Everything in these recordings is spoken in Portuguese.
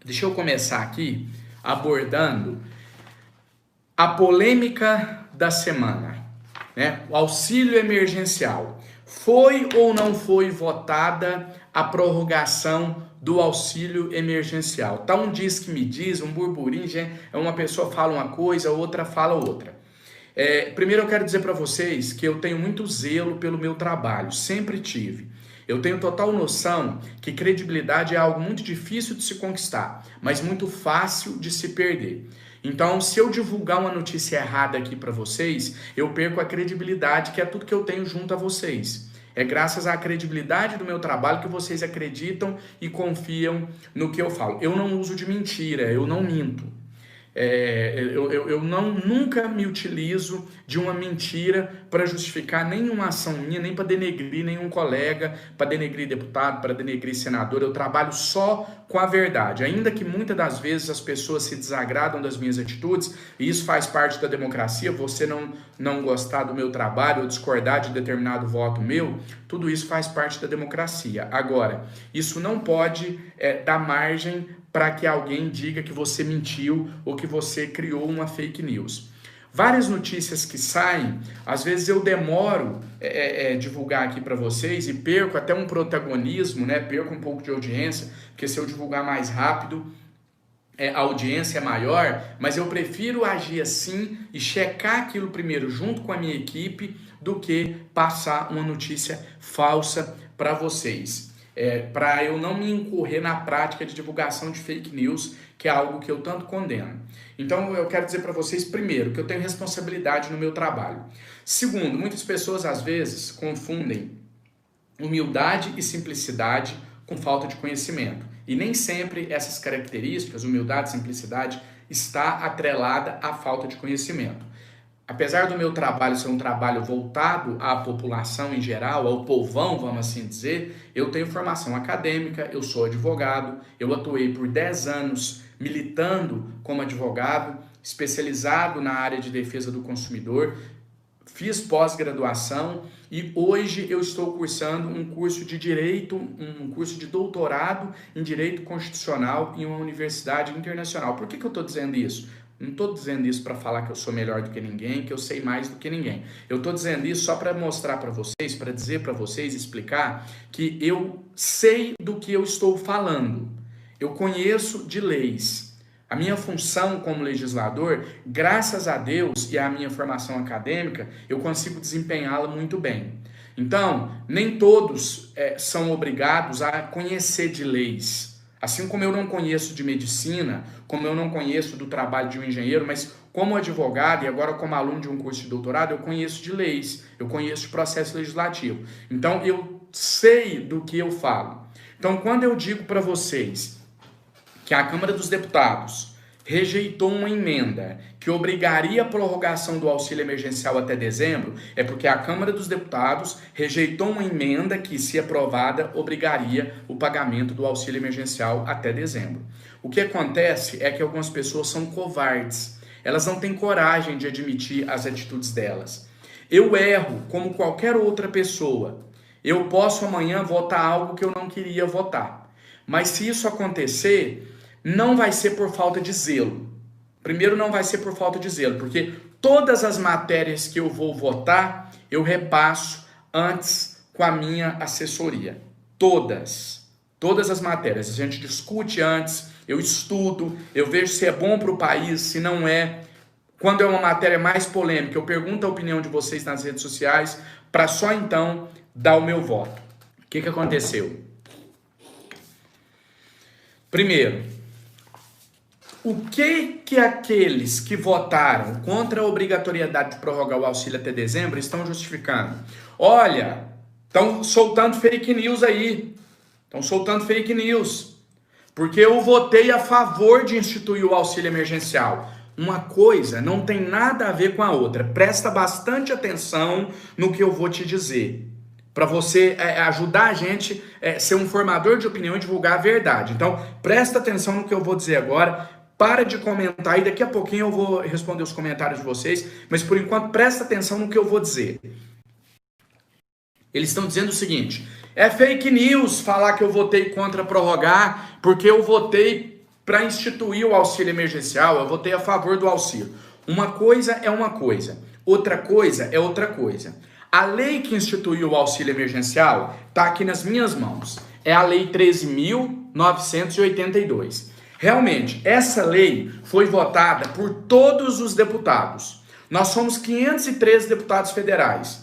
Deixa eu começar aqui abordando a polêmica da semana, né? O auxílio emergencial. Foi ou não foi votada a prorrogação do auxílio emergencial? Tá um diz que me diz, um burburinho, uma pessoa fala uma coisa, outra fala outra. Primeiro eu quero dizer para vocês que eu tenho muito zelo pelo meu trabalho, sempre tive. Eu tenho total noção que credibilidade é algo muito difícil de se conquistar, mas muito fácil de se perder. Então, se eu divulgar uma notícia errada aqui para vocês, eu perco a credibilidade, que é tudo que eu tenho junto a vocês. É graças à credibilidade do meu trabalho que vocês acreditam e confiam no que eu falo. Eu não uso de mentira, eu não minto. Eu nunca me utilizo de uma mentira para justificar nenhuma ação minha, nem para denegrir nenhum colega, para denegrir deputado, para denegrir senador. Eu trabalho só com a verdade, ainda que muitas das vezes as pessoas se desagradam das minhas atitudes, e isso faz parte da democracia. Você não gostar do meu trabalho ou discordar de determinado voto meu, tudo isso faz parte da democracia. Agora, isso não pode dar margem para que alguém diga que você mentiu ou que você criou uma fake news. Várias notícias que saem, às vezes eu demoro divulgar aqui para vocês e perco até um protagonismo, né? Perco um pouco de audiência, porque se eu divulgar mais rápido, a audiência é maior, mas eu prefiro agir assim e checar aquilo primeiro junto com a minha equipe do que passar uma notícia falsa para vocês. Para eu não me incorrer na prática de divulgação de fake news, que é algo que eu tanto condeno. Então eu quero dizer para vocês, primeiro, que eu tenho responsabilidade no meu trabalho. Segundo, muitas pessoas às vezes confundem humildade e simplicidade com falta de conhecimento. E nem sempre essas características, humildade e simplicidade, está atrelada à falta de conhecimento. Apesar do meu trabalho ser um trabalho voltado à população em geral, ao povão, vamos assim dizer, eu tenho formação acadêmica, eu sou advogado, eu atuei por 10 anos militando como advogado, especializado na área de defesa do consumidor, fiz pós-graduação e hoje eu estou cursando um curso de direito, um curso de doutorado em direito constitucional em uma universidade internacional. Por que eu estou dizendo isso? Não estou dizendo isso para falar que eu sou melhor do que ninguém, que eu sei mais do que ninguém. Eu estou dizendo isso só para mostrar para vocês, para dizer para vocês, explicar que eu sei do que eu estou falando. Eu conheço de leis. A minha função como legislador, graças a Deus e à minha formação acadêmica, eu consigo desempenhá-la muito bem. Então, nem todos são obrigados a conhecer de leis. Assim como eu não conheço de medicina, como eu não conheço do trabalho de um engenheiro, mas como advogado e agora como aluno de um curso de doutorado, eu conheço de leis, eu conheço de processo legislativo. Então, eu sei do que eu falo. Então, quando eu digo para vocês que a Câmara dos Deputados rejeitou uma emenda que obrigaria a prorrogação do auxílio emergencial até dezembro, é porque a Câmara dos Deputados rejeitou uma emenda que, se aprovada, obrigaria o pagamento do auxílio emergencial até dezembro. O que acontece é que algumas pessoas são covardes, elas não têm coragem de admitir as atitudes delas. Eu erro como qualquer outra pessoa. Eu posso amanhã votar algo que eu não queria votar, mas se isso acontecer, não vai ser por falta de zelo. Primeiro, não vai ser por falta de zelo, porque todas as matérias que eu vou votar, eu repasso antes com a minha assessoria. Todas as matérias. A gente discute antes, eu estudo, eu vejo se é bom para o país, se não é. Quando é uma matéria mais polêmica, eu pergunto a opinião de vocês nas redes sociais, para só então dar o meu voto. O que aconteceu? Primeiro, o que aqueles que votaram contra a obrigatoriedade de prorrogar o auxílio até dezembro estão justificando? Olha, estão soltando fake news aí. Estão soltando fake news. Porque eu votei a favor de instituir o auxílio emergencial. Uma coisa não tem nada a ver com a outra. Presta bastante atenção no que eu vou te dizer, para você ajudar a gente a ser um formador de opinião e divulgar a verdade. Então, presta atenção no que eu vou dizer agora. Para de comentar e daqui a pouquinho eu vou responder os comentários de vocês, mas por enquanto presta atenção no que eu vou dizer. Eles estão dizendo o seguinte: é fake news falar que eu votei contra prorrogar, porque eu votei para instituir o auxílio emergencial, eu votei a favor do auxílio. Uma coisa é uma coisa, outra coisa é outra coisa. A lei que instituiu o auxílio emergencial está aqui nas minhas mãos. É a Lei 13.982. Realmente, essa lei foi votada por todos os deputados. Nós somos 513 deputados federais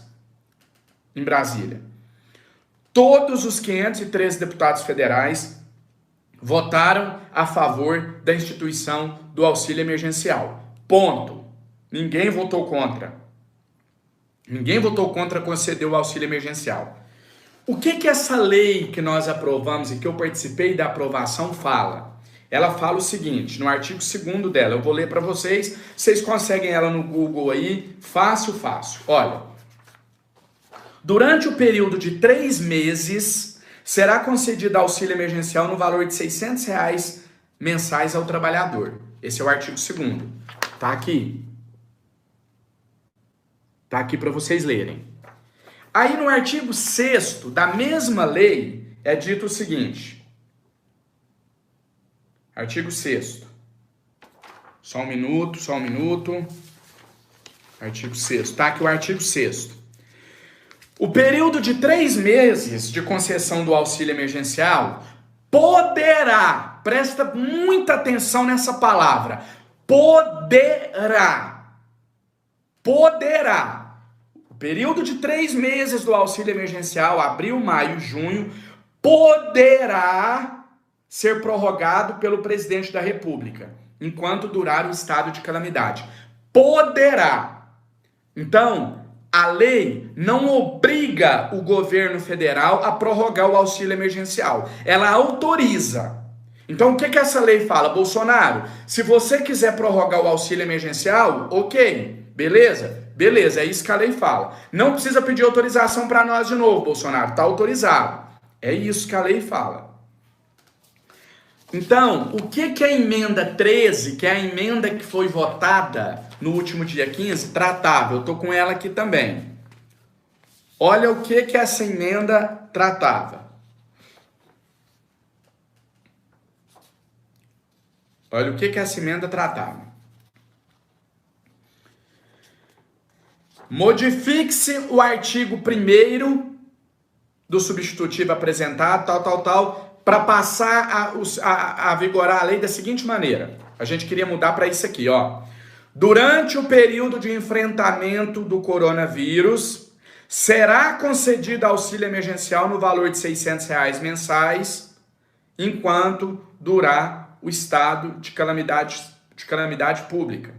em Brasília. Todos os 513 deputados federais votaram a favor da instituição do auxílio emergencial. Ponto. Ninguém votou contra. Ninguém votou contra conceder o auxílio emergencial. O que essa lei que nós aprovamos e que eu participei da aprovação fala? Ela fala o seguinte, no artigo 2º dela, eu vou ler para vocês, vocês conseguem ela no Google aí, fácil. Olha, durante o período de 3 meses, será concedido auxílio emergencial no valor de R$600 mensais ao trabalhador. Esse é o artigo 2º. Tá aqui. Tá aqui para vocês lerem. Aí no artigo 6º da mesma lei é dito o seguinte. Artigo 6º. Só um minuto. Artigo 6º. Tá aqui o artigo 6º. O período de 3 meses de concessão do auxílio emergencial poderá, presta muita atenção nessa palavra, poderá. O período de 3 meses do auxílio emergencial, abril, maio, junho, poderá ser prorrogado pelo presidente da República, enquanto durar o estado de calamidade. Poderá. Então, a lei não obriga o governo federal a prorrogar o auxílio emergencial. Ela autoriza. Então, o que essa lei fala? Bolsonaro, se você quiser prorrogar o auxílio emergencial, ok, beleza, é isso que a lei fala. Não precisa pedir autorização para nós de novo, Bolsonaro, está autorizado. É isso que a lei fala. Então, o que a emenda 13, que é a emenda que foi votada no último dia 15, tratava? Eu estou com ela aqui também. Olha o que essa emenda tratava. Olha o que essa emenda tratava. Modifique-se o artigo 1º do substitutivo apresentado, para passar a vigorar a lei da seguinte maneira. A gente queria mudar para isso aqui, ó. Durante o período de enfrentamento do coronavírus, será concedido auxílio emergencial no valor de R$600 mensais, enquanto durar o estado de calamidade pública.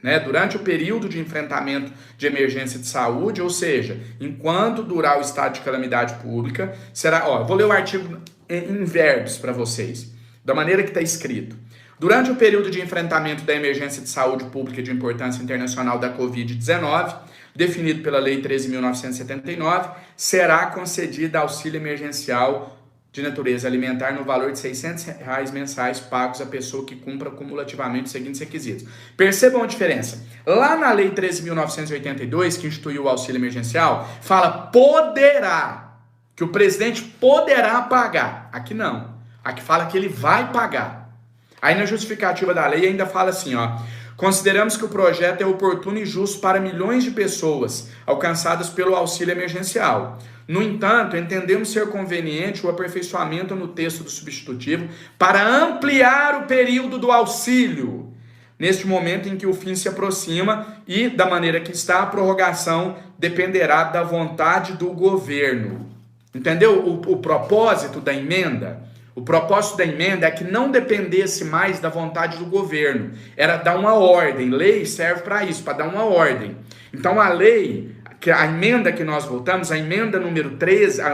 Né? Durante o período de enfrentamento de emergência de saúde, ou seja, enquanto durar o estado de calamidade pública, será... Ó, vou ler o artigo em verbos para vocês, da maneira que está escrito. Durante o período de enfrentamento da emergência de saúde pública de importância internacional da Covid-19, definido pela Lei 13.979, será concedida auxílio emergencial de natureza alimentar no valor de R$600 mensais pagos à pessoa que cumpra cumulativamente os seguintes requisitos. Percebam a diferença. Lá na Lei 13.982, que instituiu o auxílio emergencial, fala poderá, que o presidente poderá pagar. Aqui não. Aqui fala que ele vai pagar. Aí na justificativa da lei ainda fala assim, ó. Consideramos que o projeto é oportuno e justo para milhões de pessoas alcançadas pelo auxílio emergencial. No entanto, entendemos ser conveniente o aperfeiçoamento no texto do substitutivo para ampliar o período do auxílio, neste momento em que o fim se aproxima e, da maneira que está, a prorrogação dependerá da vontade do governo. Entendeu o propósito da emenda? O propósito da emenda é que não dependesse mais da vontade do governo. Era dar uma ordem. Lei serve para isso, para dar uma ordem. Então a lei, a emenda que nós votamos, a emenda número 3, é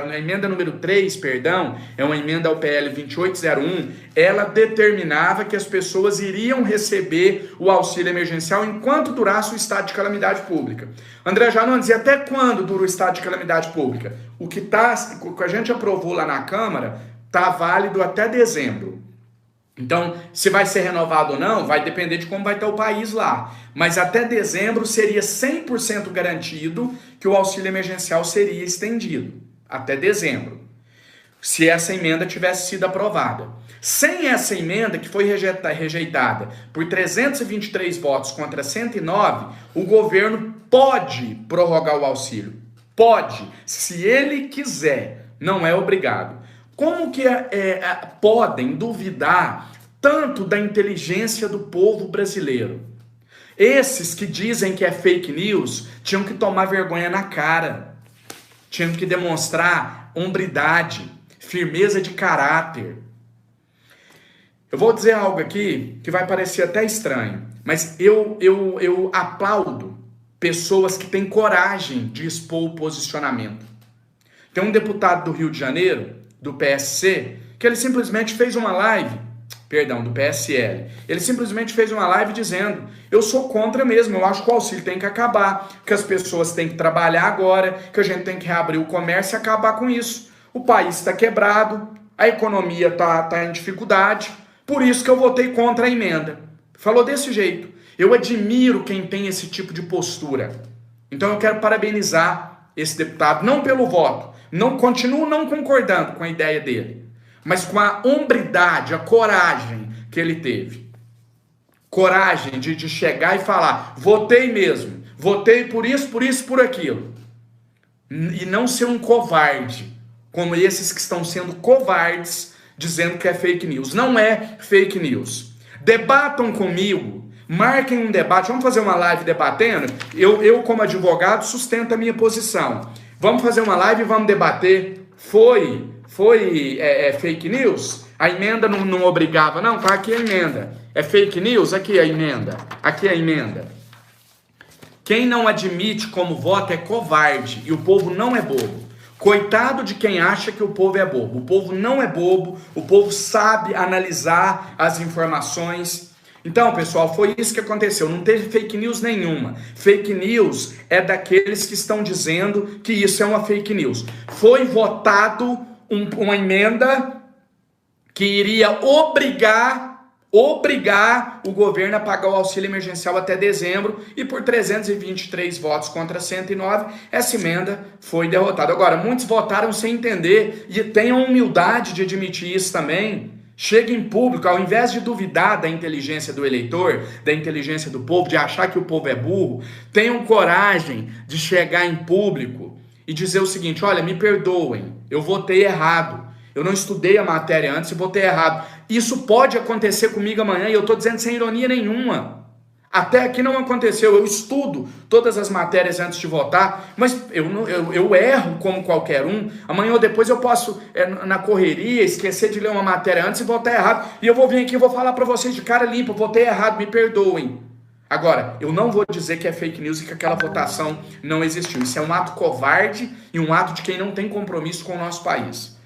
uma emenda ao PL 2801, ela determinava que as pessoas iriam receber o auxílio emergencial enquanto durasse o estado de calamidade pública. André Janones, e até quando dura o estado de calamidade pública? O que a gente aprovou lá na Câmara está válido até dezembro. Então, se vai ser renovado ou não, vai depender de como vai estar o país lá. Mas até dezembro seria 100% garantido que o auxílio emergencial seria estendido. Até dezembro. Se essa emenda tivesse sido aprovada. Sem essa emenda, que foi rejeitada por 323 votos contra 109, o governo pode prorrogar o auxílio. Pode, se ele quiser, não é obrigado. Como que podem duvidar tanto da inteligência do povo brasileiro? Esses que dizem que é fake news tinham que tomar vergonha na cara, tinham que demonstrar hombridade, firmeza de caráter. Eu vou dizer algo aqui que vai parecer até estranho, mas eu aplaudo pessoas que têm coragem de expor o posicionamento. Tem um deputado do Rio de Janeiro, do PSC, que ele simplesmente fez uma live, do PSL, ele simplesmente fez uma live dizendo: eu sou contra mesmo, eu acho que o auxílio tem que acabar, que as pessoas têm que trabalhar agora, que a gente tem que reabrir o comércio e acabar com isso. O país está quebrado, a economia está em dificuldade, por isso que eu votei contra a emenda. Falou desse jeito. Eu admiro quem tem esse tipo de postura. Então eu quero parabenizar esse deputado, não pelo voto, continuo não concordando com a ideia dele, mas com a hombridade, a coragem que ele teve. Coragem de chegar e falar: votei mesmo, votei por isso, por aquilo. E não ser um covarde, como esses que estão sendo covardes, dizendo que é fake news. Não é fake news. Debatam comigo, marquem um debate, vamos fazer uma live debatendo. Eu como advogado, sustento a minha posição. Vamos fazer uma live e vamos debater. Foi fake news? A emenda não obrigava, não? Tá aqui a emenda. É fake news? Aqui a emenda. Aqui a emenda. Quem não admite como voto é covarde, e o povo não é bobo. Coitado de quem acha que o povo é bobo. O povo não é bobo, o povo sabe analisar as informações. Então, pessoal, foi isso que aconteceu. Não teve fake news nenhuma. Fake news é daqueles que estão dizendo que isso é uma fake news. Foi votado uma emenda que iria obrigar o governo a pagar o auxílio emergencial até dezembro, e por 323 votos contra 109, essa emenda foi derrotada. Agora, muitos votaram sem entender, e tenham humildade de admitir isso também. Chega em público, ao invés de duvidar da inteligência do eleitor, da inteligência do povo, de achar que o povo é burro, tenham coragem de chegar em público e dizer o seguinte: olha, me perdoem, eu votei errado. Eu não estudei a matéria antes e votei errado. Isso pode acontecer comigo amanhã, e eu estou dizendo sem ironia nenhuma. Até aqui não aconteceu. Eu estudo todas as matérias antes de votar, mas eu erro como qualquer um. Amanhã ou depois eu posso, na correria, esquecer de ler uma matéria antes e votar errado. E eu vou vir aqui e vou falar para vocês de cara limpa: votei errado, me perdoem. Agora, eu não vou dizer que é fake news e que aquela votação não existiu. Isso é um ato covarde e um ato de quem não tem compromisso com o nosso país.